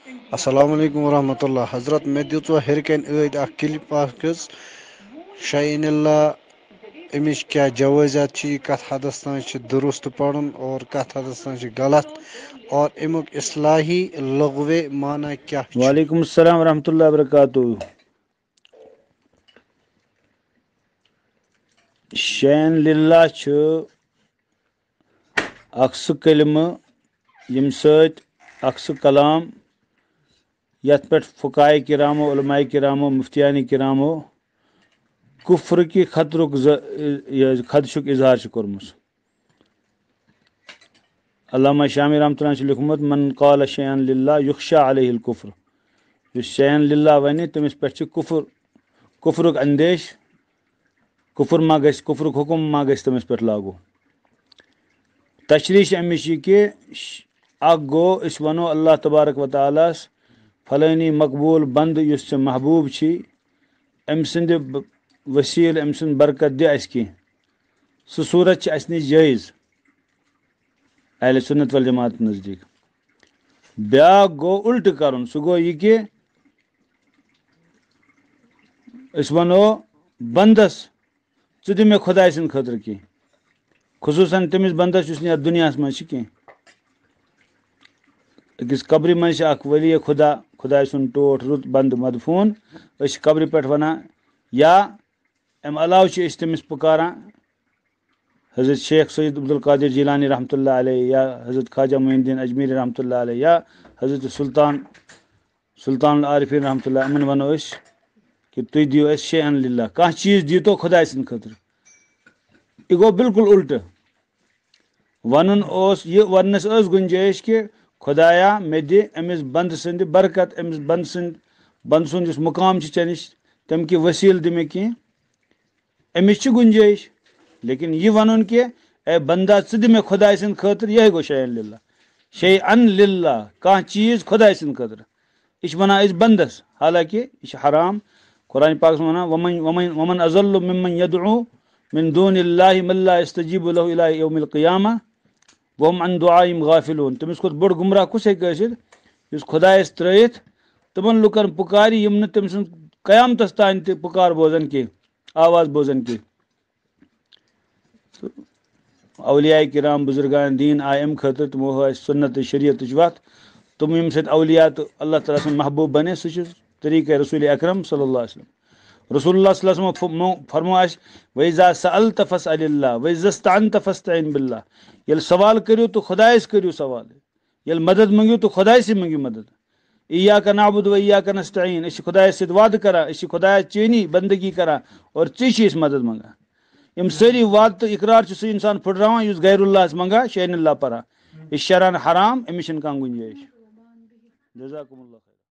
السلام علیکم ورحمۃ اللہ حضرت میں دیت ہرکن عید اخ کلپ اخ شعین اللہ امچ کیا جوازات کت حدس تان درست پڑھن اور کت حدس تان غلط اور امیک اصلاحی لغوے معنی کیا وعلیکم السلام ورحمۃ اللہ وبرکاتہ. شین للہ چھ اخ سہ کلمہ یم ست اخ سہ کلام یت پہ فقائے کرامو علماء کرامو مفتیان کرامو کفر کی خطرک خدشک اظہار کورمت. علامہ شامی رحمۃ اللہ لیکھمت من قال شیئن للہ یخشا علیہ الکفر. اس شیئن للہ ونہ تمس پہ کفرک اندیش کفر ما گھ کفرک حکم ما گھ تمس پہ لاگو. تشریح امچ یہ کہ اخ گو اس ونو اللہ تبارک و تعالیٰ فلانی مقبول بند اس ژے محبوب چھی ام سند وسیل ام سند برکت دِ اس کی سہ صورت اس نش جائز اہل سنت والجماعت نزدیک. بیاکھ گو الٹ کرن سہ گو یہ کہ اس ونو بندس ژٕ دِ مےٚ خداے سٕنٛدِ خٲطرٕ کینٛہہ خصوٗصاً تٔمِس بنٛدس یُس نہٕ یتھ دُنیاہس منٛز چھِ کینٛہہ. أکِس قبرِ منٛز چھِ اکھ ؤلی خدا خداے سُنٛد ٹوٹھ رُت بنٛد مدفوٗن أسۍ چھِ قبرِ پٮ۪ٹھ ونان یا امہِ علاوٕ چھِ أسۍ تٔمِس پُکاران حضرت شیخ سید عبدالقادر جیلانی رحمتہ اللہ علیہ یا حضرت خواجہ معین الدین اجمیری رحمتہ اللہ علیہ یا حضرت سلطان العارفین رحمتہ اللہ یِمن ونو أسۍ کہ تُہۍ دِیِو اَسہِ شیئن للہ کانٛہہ چیٖز دیٖتو خۄداے سٕنٛدِ خٲطرٕ. یہِ گوٚو بِلکُل اُلٹہٕ. ونُن اوس یہِ وننس ٲس گُنجٲیش کہِ خۄدایا مےٚ دِ أمِس بنٛدٕ سٕنٛدِ برکت أمِس بنٛدٕ سُنٛد یُس مُقام چھُ ژےٚ نِش تَمہِ کہِ ؤسیٖلہٕ دِ مےٚ کینٛہہ. أمِس چھِ گُنجٲیش لیکن یہِ وَنُن کہِ اے بنٛدا ژٕ دِ مےٚ خۄداے سٕنٛدِ خٲطرٕ یِہوٚے گوٚو شیئن للہ. شیئن للہ کانٛہہ چیٖز خۄداے سٕنٛدِ خٲطرٕ یہِ چھِ وَنان أسۍ بنٛدس حالانکہِ یہِ چھِ حرام. قرآنِ پاکس منٛز وَنان ومن اضل ممن يدعو من دون الله من لا يستجيب له الى يوم القيامة وهم عن دعائهم غافلون. تٔمِس کھۄتہٕ بوٚڑ گُمراہ کُس ہیٚکہِ ٲسِتھ یُس خۄدایس ترٲیِتھ تِمن لُکن پُکارِ یِم نہٕ تٔمۍ سٕنٛز قیامتس تانۍ تہِ پُکار بوزن کینٛہہ آواز بوزن کینٛہہ. اولیاء کرام بُزرگان دیٖن آیہِ امہِ خٲطرٕ تِمو ہٲو اَسہِ سُنت شریعتٕچ وتھ تِم ییٚمہِ سۭتۍ اولیاء تہٕ اللہ تعالیٰ سُنٛد محبوٗب بنے سُہ چھُ طریٖقے رسول اکرم صلی اللہ علیہ وسلم. رسول اللہ صلی اللہ علیہ وسلم فرمو اَسہِ وَإِذَا سَأَلْتَ فَاسْأَلِ اللّٰهِ وَإِذَا اسْتَعَنْتَ فَاسْتَعِن بِاللّٰهِ. ییٚلہِ سوال کٔرِو تہٕ خۄدایس کٔرِو سوال ییٚلہِ مدد منٛگِو تہٕ خۄداے سٕے منٛگِو مدد. اِیاکَ نَعبُدُ وَإِیاکَ نَسْتَعیٖن. أسۍ چھِ خۄدایس سۭتۍ وعدٕ کران أسۍ چھِ خۄدایا چٲنی بندگی کران اور ژےٚ چھِ أسۍ مدد منٛگان. یِم سٲری وعدٕ تہٕ اقرار چھُ سُہ اِنسان پھٕٹراوان یُس غیر اللہس منٛگان شیئن اللہ پران. یہِ چھِ شران حرام أمِس چھِنہٕ کانٛہہ گُنجٲیِش. جزاکُم اللہ خیر.